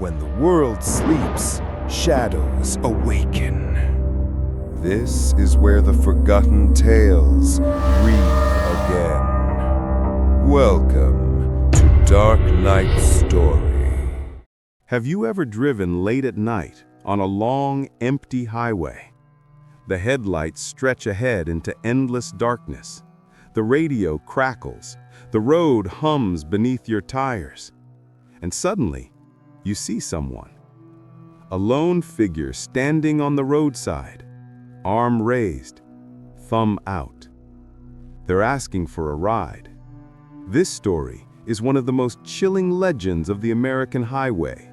When the world sleeps, shadows awaken. This is where the forgotten tales breathe again. Welcome to Dark Night Story. Have you ever driven late at night on a long, empty highway? The headlights stretch ahead into endless darkness. The radio crackles. The road hums beneath your tires. And suddenly, you see someone. A lone figure standing on the roadside, arm raised, thumb out. They're asking for a ride. This story is one of the most chilling legends of the American highway,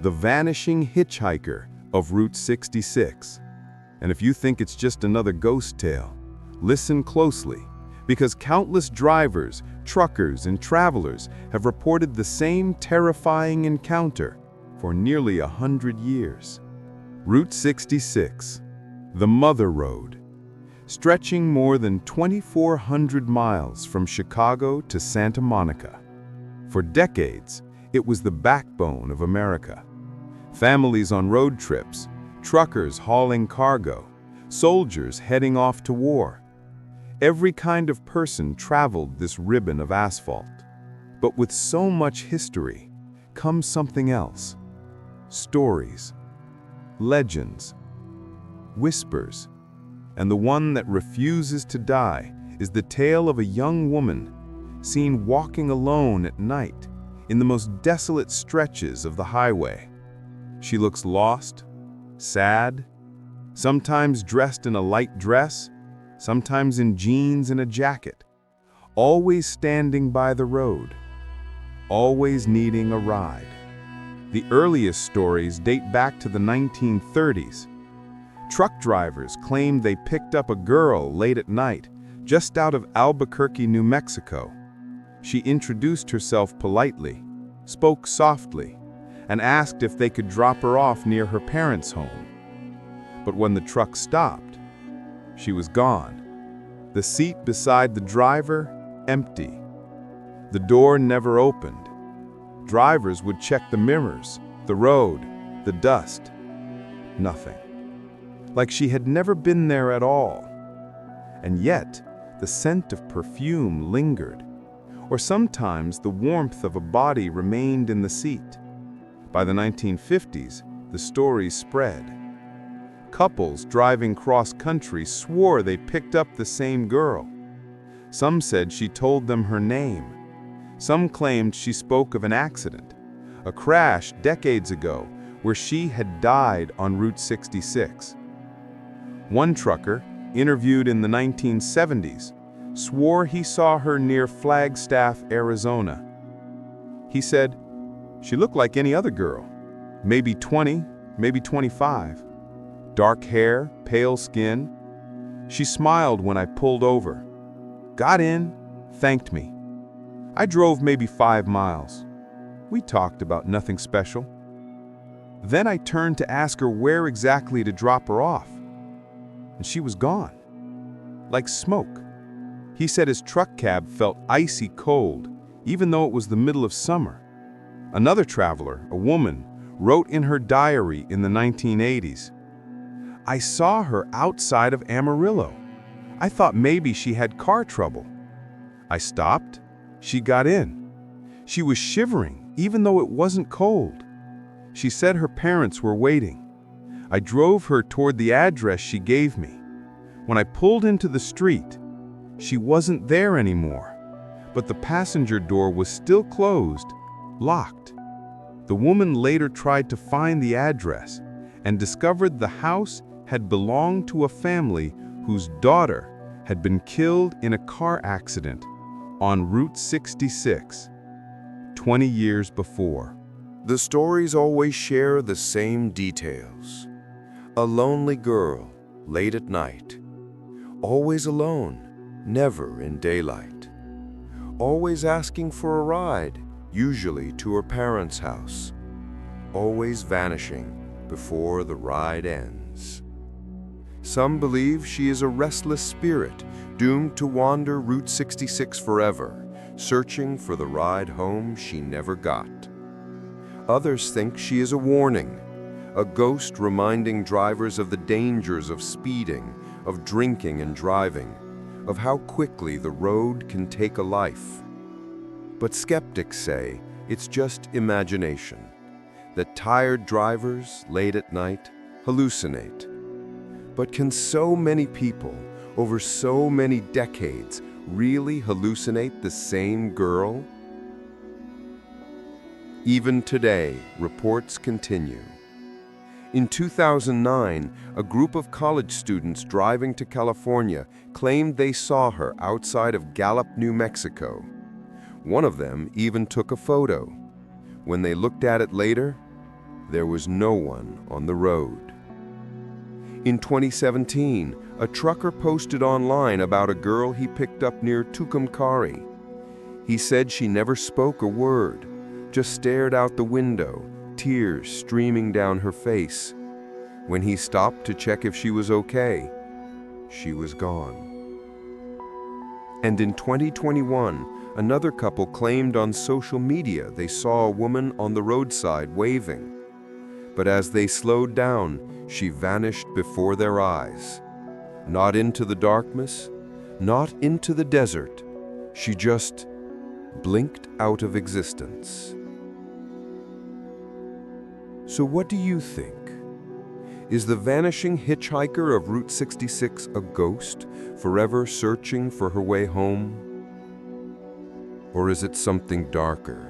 the vanishing hitchhiker of Route 66. And if you think it's just another ghost tale, listen closely, because countless drivers, truckers, and travelers have reported the same terrifying encounter for nearly 100 years. Route 66, the Mother Road, stretching more than 2,400 miles from Chicago to Santa Monica. For decades, it was the backbone of America. Families on road trips, truckers hauling cargo, soldiers heading off to war. Every kind of person traveled this ribbon of asphalt. But with so much history comes something else. Stories, legends, whispers. And the one that refuses to die is the tale of a young woman seen walking alone at night in the most desolate stretches of the highway. She looks lost, sad, sometimes dressed in a light dress, sometimes in jeans and a jacket, always standing by the road, always needing a ride. The earliest stories date back to the 1930s. Truck drivers claimed they picked up a girl late at night, just out of Albuquerque, New Mexico. She introduced herself politely, spoke softly, and asked if they could drop her off near her parents' home. But when the truck stopped, she was gone. The seat beside the driver, empty. The door never opened. Drivers would check the mirrors, the road, the dust. Nothing. Like she had never been there at all. And yet, the scent of perfume lingered, or sometimes the warmth of a body remained in the seat. By the 1950s, the stories spread. Couples driving cross-country swore they picked up the same girl. Some said she told them her name. Some claimed she spoke of an accident, a crash decades ago where she had died on Route 66. One trucker, interviewed in the 1970s, swore he saw her near Flagstaff, Arizona. He said, "She looked like any other girl, maybe 20, maybe 25. Dark hair, pale skin. She smiled when I pulled over. Got in, thanked me. I drove maybe 5 miles. We talked about nothing special. Then I turned to ask her where exactly to drop her off. And she was gone, like smoke." He said his truck cab felt icy cold, even though it was the middle of summer. Another traveler, a woman, wrote in her diary in the 1980s, "I saw her outside of Amarillo. I thought maybe she had car trouble. I stopped. She got in. She was shivering, even though it wasn't cold. She said her parents were waiting. I drove her toward the address she gave me. When I pulled into the street, she wasn't there anymore, but the passenger door was still closed, locked." The woman later tried to find the address and discovered the house had belonged to a family whose daughter had been killed in a car accident on Route 66, 20 years before. The stories always share the same details. A lonely girl, late at night. Always alone, never in daylight. Always asking for a ride, usually to her parents' house. Always vanishing before the ride ends. Some believe she is a restless spirit, doomed to wander Route 66 forever, searching for the ride home she never got. Others think she is a warning, a ghost reminding drivers of the dangers of speeding, of drinking and driving, of how quickly the road can take a life. But skeptics say it's just imagination, that tired drivers late at night hallucinate. But can so many people, over so many decades, really hallucinate the same girl? Even today, reports continue. In 2009, a group of college students driving to California claimed they saw her outside of Gallup, New Mexico. One of them even took a photo. When they looked at it later, there was no one on the road. In 2017, a trucker posted online about a girl he picked up near Tucumcari. He said she never spoke a word, just stared out the window, tears streaming down her face. When he stopped to check if she was okay, she was gone. And in 2021, another couple claimed on social media they saw a woman on the roadside waving. But as they slowed down, she vanished before their eyes. Not into the darkness, not into the desert. She just blinked out of existence. So what do you think? Is the vanishing hitchhiker of Route 66 a ghost, forever searching for her way home? Or is it something darker?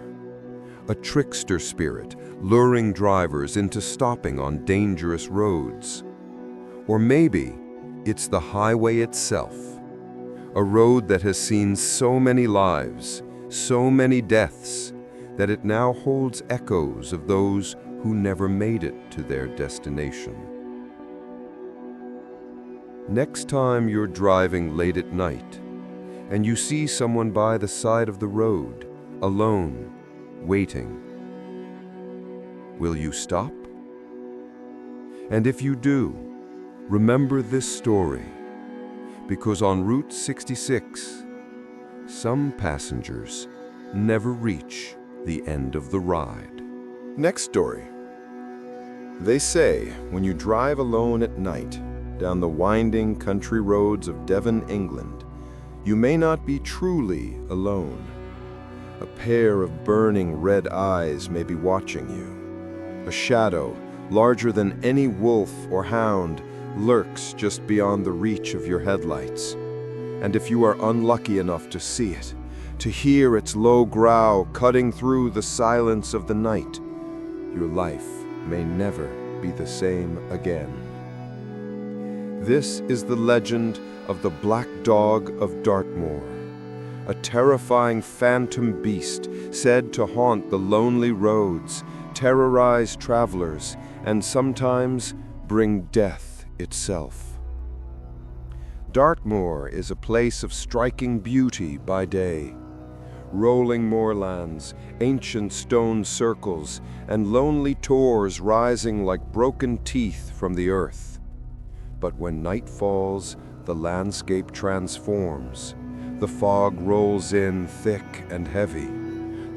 A trickster spirit luring drivers into stopping on dangerous roads? Or maybe it's the highway itself, a road that has seen so many lives, so many deaths, that it now holds echoes of those who never made it to their destination. Next time you're driving late at night and you see someone by the side of the road, alone, waiting, will you stop? And if you do, remember this story, because on Route 66, some passengers never reach the end of the ride. Next story. They say when you drive alone at night down the winding country roads of Devon, England, you may not be truly alone. A pair of burning red eyes may be watching you. A shadow, larger than any wolf or hound, lurks just beyond the reach of your headlights. And if you are unlucky enough to see it, to hear its low growl cutting through the silence of the night, your life may never be the same again. This is the legend of the Black Dog of Dartmoor, a terrifying phantom beast said to haunt the lonely roads, terrorize travelers, and sometimes bring death itself. Dartmoor is a place of striking beauty by day. Rolling moorlands, ancient stone circles, and lonely tors rising like broken teeth from the earth. But when night falls, the landscape transforms. The fog rolls in thick and heavy.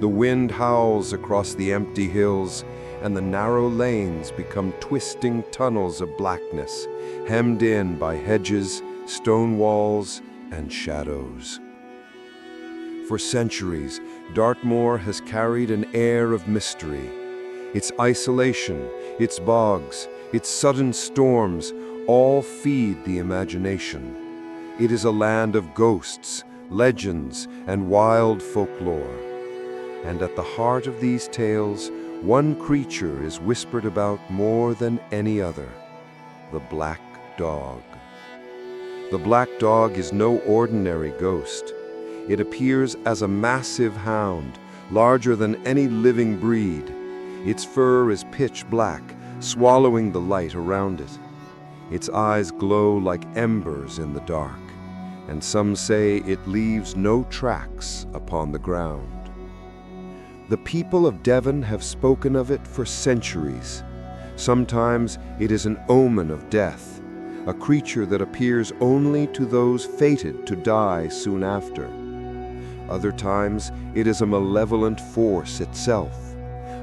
The wind howls across the empty hills, and the narrow lanes become twisting tunnels of blackness, hemmed in by hedges, stone walls, and shadows. For centuries, Dartmoor has carried an air of mystery. Its isolation, its bogs, its sudden storms all feed the imagination. It is a land of ghosts, legends, and wild folklore. And at the heart of these tales, one creature is whispered about more than any other: the Black Dog. The Black Dog is no ordinary ghost. It appears as a massive hound, larger than any living breed. Its fur is pitch black, swallowing the light around it. Its eyes glow like embers in the dark, and some say it leaves no tracks upon the ground. The people of Devon have spoken of it for centuries. Sometimes it is an omen of death, a creature that appears only to those fated to die soon after. Other times, it is a malevolent force itself,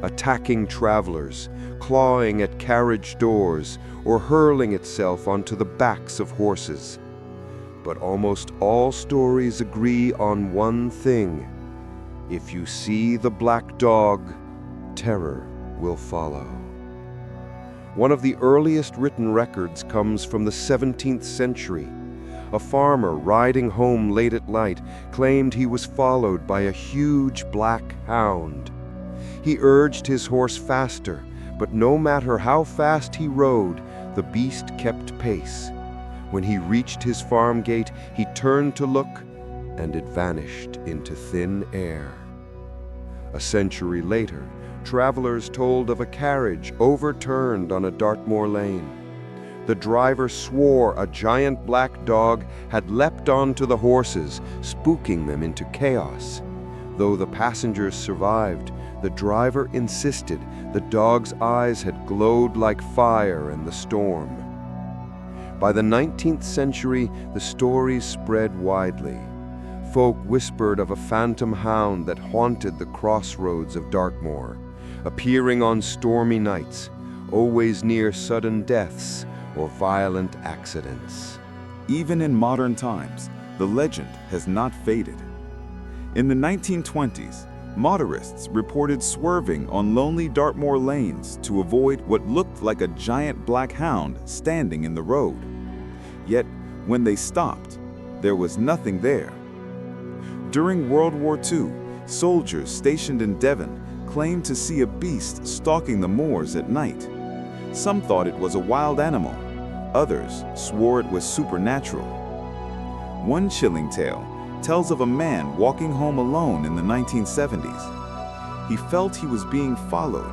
attacking travelers, clawing at carriage doors, or hurling itself onto the backs of horses. But almost all stories agree on one thing: if you see the black dog, terror will follow. One of the earliest written records comes from the 17th century. A farmer riding home late at night claimed he was followed by a huge black hound. He urged his horse faster, but no matter how fast he rode, the beast kept pace. When he reached his farm gate, he turned to look, and it vanished into thin air. A century later, travelers told of a carriage overturned on a Dartmoor lane. The driver swore a giant black dog had leapt onto the horses, spooking them into chaos. Though the passengers survived, the driver insisted the dog's eyes had glowed like fire in the storm. By the 19th century, the stories spread widely. Folk whispered of a phantom hound that haunted the crossroads of Dartmoor, appearing on stormy nights, always near sudden deaths or violent accidents. Even in modern times, the legend has not faded. In the 1920s, motorists reported swerving on lonely Dartmoor lanes to avoid what looked like a giant black hound standing in the road. Yet, when they stopped, there was nothing there. During World War II, soldiers stationed in Devon claimed to see a beast stalking the moors at night. Some thought it was a wild animal. Others swore it was supernatural. One chilling tale tells of a man walking home alone in the 1970s. He felt he was being followed.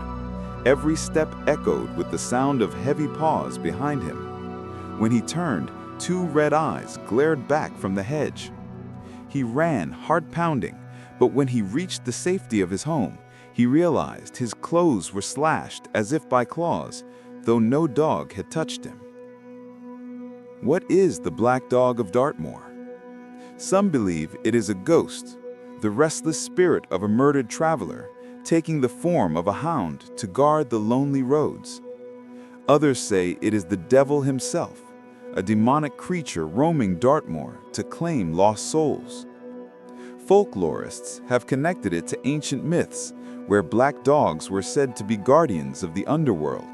Every step echoed with the sound of heavy paws behind him. When he turned, two red eyes glared back from the hedge. He ran, heart pounding, but when he reached the safety of his home, he realized his clothes were slashed as if by claws, though no dog had touched him. What is the Black Dog of Dartmoor? Some believe it is a ghost, the restless spirit of a murdered traveler, taking the form of a hound to guard the lonely roads. Others say it is the devil himself, a demonic creature roaming Dartmoor to claim lost souls. Folklorists have connected it to ancient myths, where black dogs were said to be guardians of the underworld.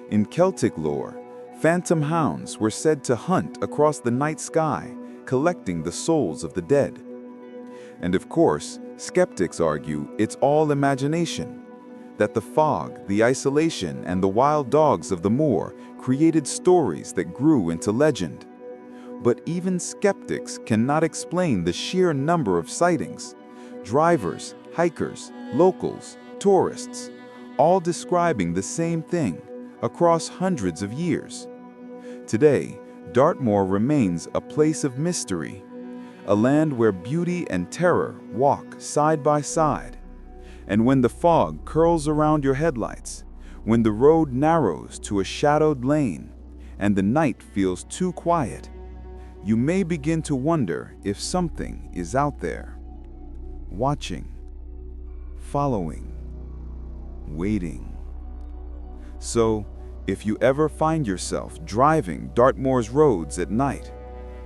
In Celtic lore, phantom hounds were said to hunt across the night sky, collecting the souls of the dead. And of course, skeptics argue it's all imagination, that the fog, the isolation, and the wild dogs of the moor created stories that grew into legend. But even skeptics cannot explain the sheer number of sightings. Drivers, hikers, locals, tourists, all describing the same thing across hundreds of years. Today, Dartmoor remains a place of mystery, a land where beauty and terror walk side by side. And when the fog curls around your headlights, when the road narrows to a shadowed lane, and the night feels too quiet, you may begin to wonder if something is out there, watching, following, waiting. So, if you ever find yourself driving Dartmoor's roads at night,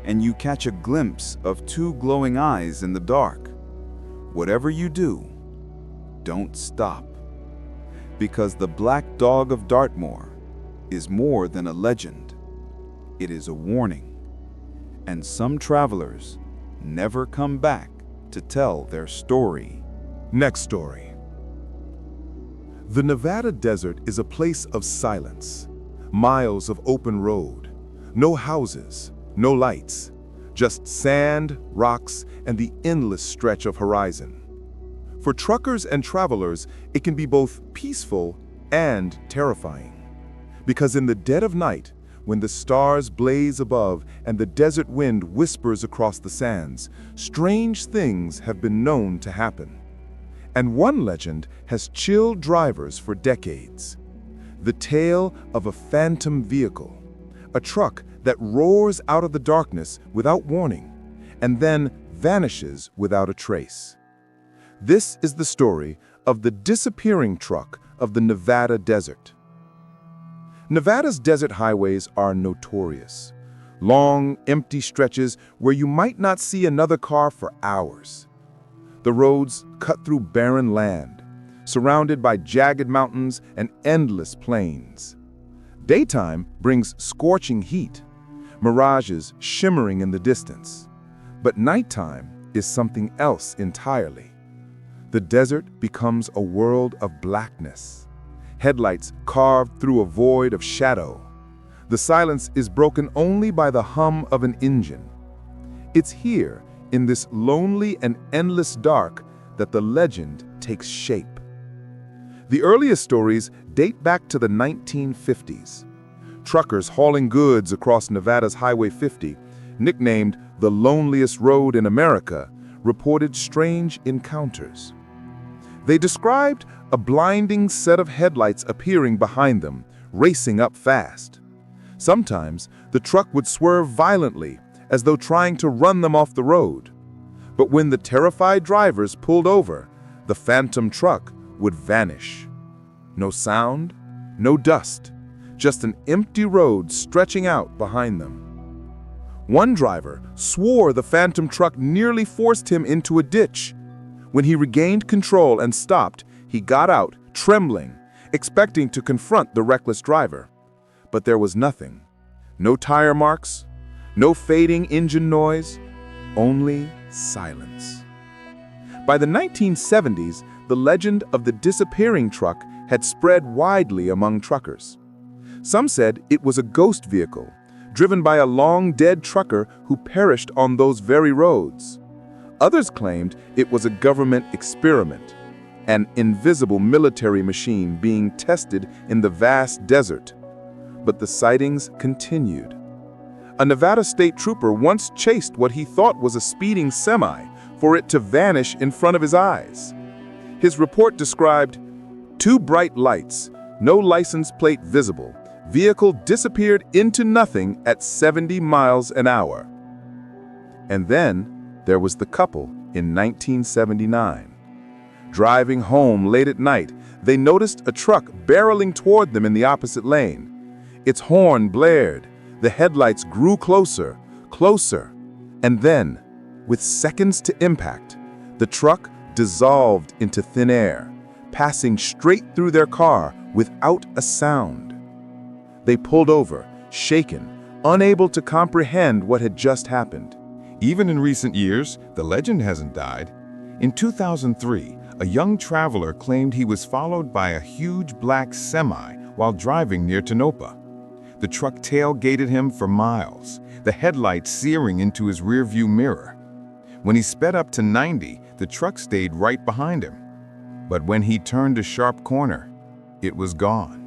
and you catch a glimpse of two glowing eyes in the dark, whatever you do, don't stop. Because the Black Dog of Dartmoor is more than a legend. It is a warning. And some travelers never come back to tell their story. Next story. The Nevada desert is a place of silence. Miles of open road. No houses, no lights. Just sand, rocks, and the endless stretch of horizon. For truckers and travelers, it can be both peaceful and terrifying. Because in the dead of night, when the stars blaze above and the desert wind whispers across the sands, strange things have been known to happen. And one legend has chilled drivers for decades. The tale of a phantom vehicle, a truck that roars out of the darkness without warning, and then vanishes without a trace. This is the story of the disappearing truck of the Nevada desert. Nevada's desert highways are notorious. Long, empty stretches where you might not see another car for hours. The roads cut through barren land, surrounded by jagged mountains and endless plains. Daytime brings scorching heat, mirages shimmering in the distance. But nighttime is something else entirely. The desert becomes a world of blackness. Headlights carved through a void of shadow. The silence is broken only by the hum of an engine. It's here, in this lonely and endless dark, that the legend takes shape. The earliest stories date back to the 1950s. Truckers hauling goods across Nevada's Highway 50, nicknamed the loneliest road in America, reported strange encounters. They described a blinding set of headlights appearing behind them, racing up fast. Sometimes, the truck would swerve violently, as though trying to run them off the road. But when the terrified drivers pulled over, the phantom truck would vanish. No sound, no dust, just an empty road stretching out behind them. One driver swore the phantom truck nearly forced him into a ditch. When he regained control and stopped, he got out, trembling, expecting to confront the reckless driver. But there was nothing. No tire marks, no fading engine noise, only silence. By the 1970s, the legend of the disappearing truck had spread widely among truckers. Some said it was a ghost vehicle, driven by a long-dead trucker who perished on those very roads. Others claimed it was a government experiment, an invisible military machine being tested in the vast desert. But the sightings continued. A Nevada state trooper once chased what he thought was a speeding semi for it to vanish in front of his eyes. His report described 2 bright lights, no license plate visible. Vehicle disappeared into nothing at 70 miles an hour. And then there was the couple in 1979. Driving home late at night, they noticed a truck barreling toward them in the opposite lane. Its horn blared, the headlights grew closer, closer, and then, with seconds to impact, the truck dissolved into thin air, passing straight through their car without a sound. They pulled over, shaken, unable to comprehend what had just happened. Even in recent years, the legend hasn't died. In 2003, a young traveler claimed he was followed by a huge black semi while driving near Tonopah. The truck tailgated him for miles, the headlights searing into his rearview mirror. When he sped up to 90, the truck stayed right behind him. But when he turned a sharp corner, it was gone.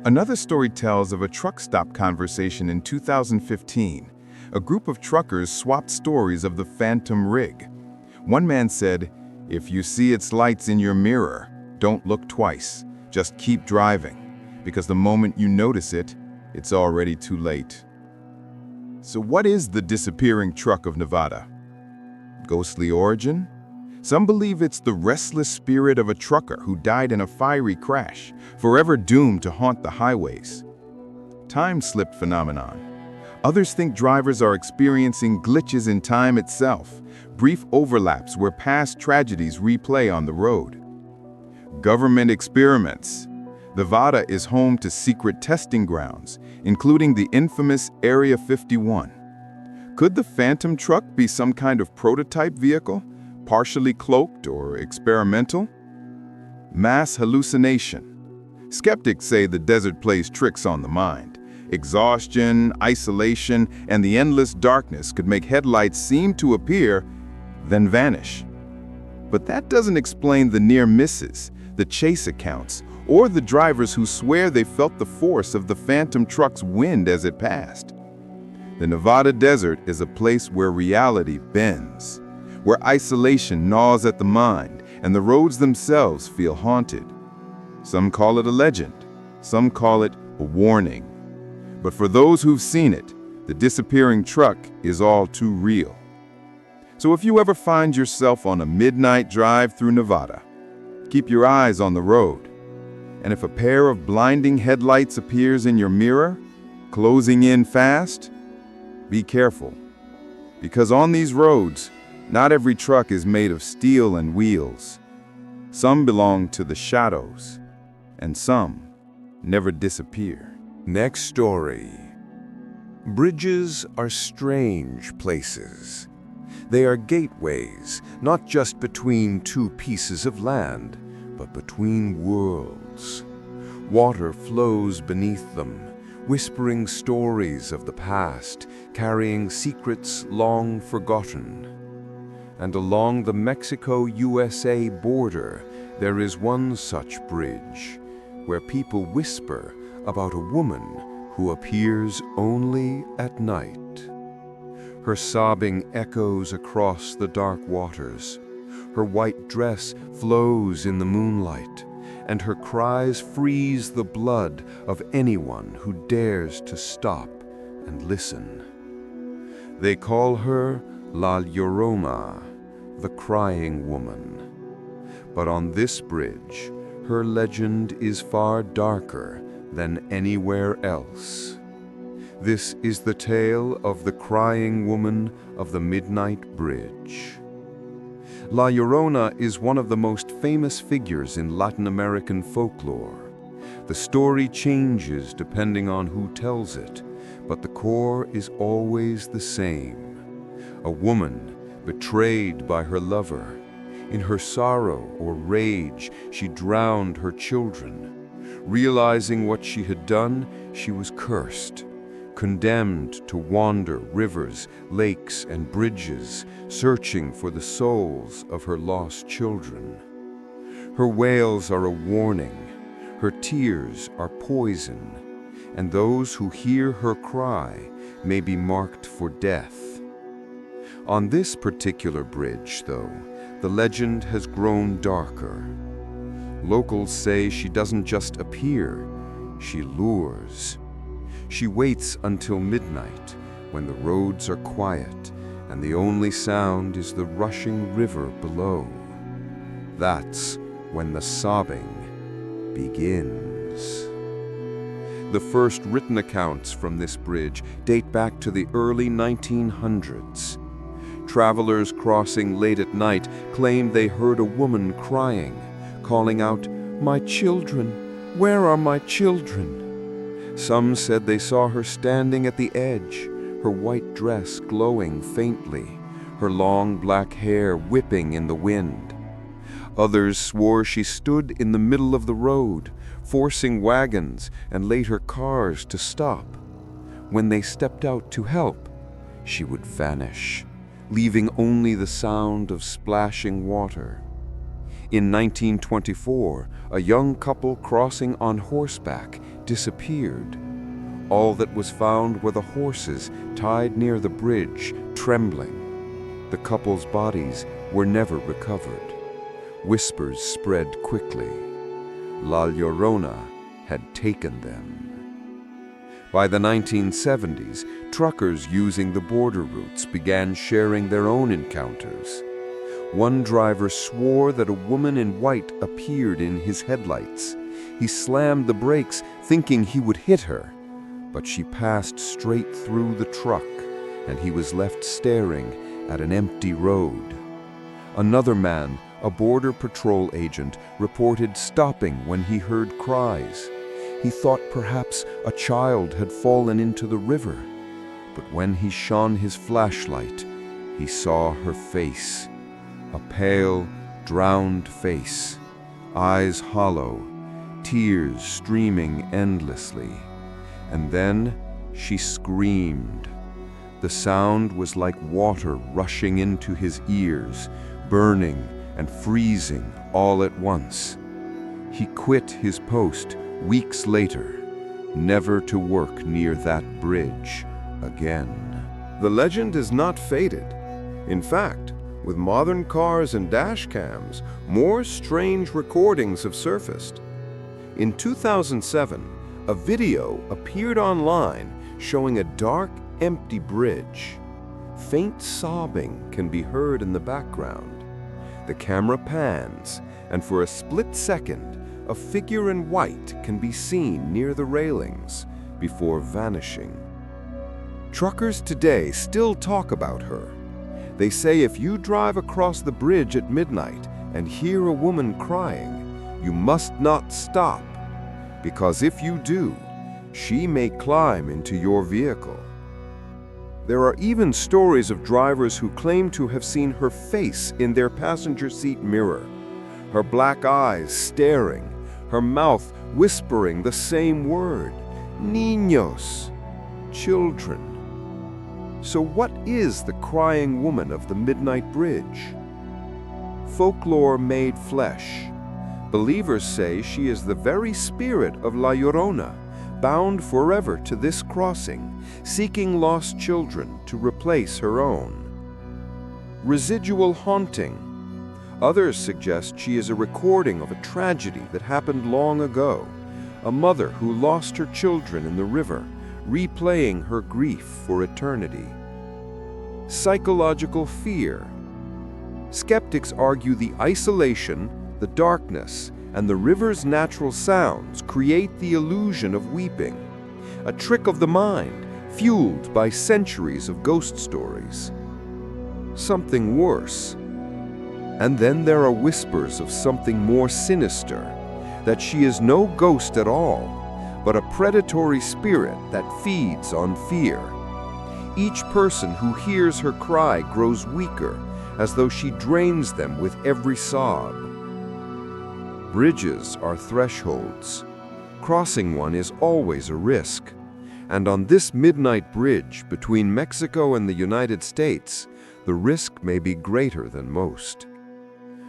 Another story tells of a truck stop conversation in 2015. A group of truckers swapped stories of the phantom rig. One man said, "If you see its lights in your mirror, don't look twice, just keep driving, because the moment you notice it, it's already too late." So what is the disappearing truck of Nevada? Ghostly origin? Some believe it's the restless spirit of a trucker who died in a fiery crash, forever doomed to haunt the highways. Time slip phenomenon. Others think drivers are experiencing glitches in time itself, brief overlaps where past tragedies replay on the road. Government experiments. Nevada is home to secret testing grounds, including the infamous Area 51. Could the phantom truck be some kind of prototype vehicle, partially cloaked or experimental? Mass hallucination. Skeptics say the desert plays tricks on the mind. Exhaustion, isolation, and the endless darkness could make headlights seem to appear, then vanish. But that doesn't explain the near misses, the chase accounts, or the drivers who swear they felt the force of the phantom truck's wind as it passed. The Nevada desert is a place where reality bends, where isolation gnaws at the mind, and the roads themselves feel haunted. Some call it a legend, some call it a warning. But for those who've seen it, the disappearing truck is all too real. So if you ever find yourself on a midnight drive through Nevada, Keep your eyes on the road. And if a pair of blinding headlights appears in your mirror, closing in fast, be careful. Because on these roads, not every truck is made of steel and wheels. Some belong to the shadows, and some never disappear. Next story. Bridges are strange places. They are gateways, not just between two pieces of land, but between worlds. Water flows beneath them, whispering stories of the past, carrying secrets long forgotten. And along the Mexico-USA border, there is one such bridge, where people whisper about a woman who appears only at night. Her sobbing echoes across the dark waters. Her white dress flows in the moonlight, and her cries freeze the blood of anyone who dares to stop and listen. They call her La Llorona, the crying woman. But on this bridge, her legend is far darker than anywhere else. This is the tale of the crying woman of the Midnight Bridge. La Llorona is one of the most famous figures in Latin American folklore. The story changes depending on who tells it, but the core is always the same. A woman betrayed by her lover. In her sorrow or rage, she drowned her children. Realizing what she had done, she was cursed, condemned to wander rivers, lakes, and bridges, searching for the souls of her lost children. Her wails are a warning, her tears are poison, and those who hear her cry may be marked for death. On this particular bridge, though, the legend has grown darker. Locals say she doesn't just appear, she lures. She waits until midnight, when the roads are quiet and the only sound is the rushing river below. That's when the sobbing begins. The first written accounts from this bridge date back to the early 1900s. Travelers crossing late at night claimed they heard a woman crying, calling out, "My children, where are my children?" Some said they saw her standing at the edge, her white dress glowing faintly, her long black hair whipping in the wind. Others swore she stood in the middle of the road, forcing wagons and later cars to stop. When they stepped out to help, she would vanish, leaving only the sound of splashing water. In 1924, a young couple crossing on horseback disappeared. All that was found were the horses tied near the bridge, trembling. The couple's bodies were never recovered. Whispers spread quickly. La Llorona had taken them. By the 1970s, truckers using the border routes began sharing their own encounters. One driver swore that a woman in white appeared in his headlights. He slammed the brakes, thinking he would hit her, but she passed straight through the truck, and he was left staring at an empty road. Another man, a border patrol agent, reported stopping when he heard cries. He thought perhaps a child had fallen into the river, but when he shone his flashlight, he saw her face. A pale, drowned face, eyes hollow, tears streaming endlessly. And then she screamed. The sound was like water rushing into his ears, burning and freezing all at once. He quit his post weeks later, never to work near that bridge again. The legend is not faded. In fact, with modern cars and dash cams, more strange recordings have surfaced. In 2007, a video appeared online showing a dark, empty bridge. Faint sobbing can be heard in the background. The camera pans, and for a split second, a figure in white can be seen near the railings before vanishing. Truckers today still talk about her. They say if you drive across the bridge at midnight and hear a woman crying, you must not stop, because if you do, she may climb into your vehicle. There are even stories of drivers who claim to have seen her face in their passenger seat mirror, her black eyes staring, her mouth whispering the same word, niños, children. So what is the crying woman of the Midnight Bridge? Folklore made flesh. Believers say she is the very spirit of La Llorona, bound forever to this crossing, seeking lost children to replace her own. Residual haunting. Others suggest she is a recording of a tragedy that happened long ago, a mother who lost her children in the river, replaying her grief for eternity. Psychological fear. Skeptics argue the isolation, the darkness, and the river's natural sounds create the illusion of weeping, a trick of the mind fueled by centuries of ghost stories. Something worse. And then there are whispers of something more sinister, that she is no ghost at all, but a predatory spirit that feeds on fear. Each person who hears her cry grows weaker, as though she drains them with every sob. Bridges are thresholds. Crossing one is always a risk. And on this midnight bridge between Mexico and the United States, the risk may be greater than most.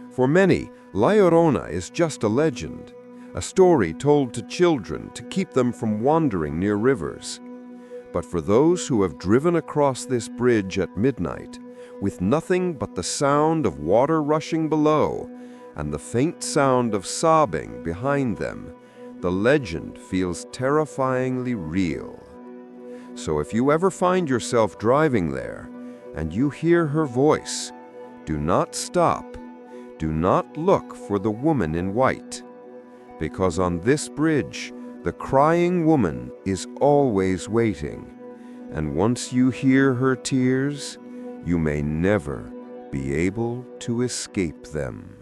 For many, La Llorona is just a legend, a story told to children to keep them from wandering near rivers. But for those who have driven across this bridge at midnight, with nothing but the sound of water rushing below and the faint sound of sobbing behind them, the legend feels terrifyingly real. So if you ever find yourself driving there and you hear her voice, do not stop. Do not look for the woman in white, because on this bridge, the crying woman is always waiting, and once you hear her tears, you may never be able to escape them.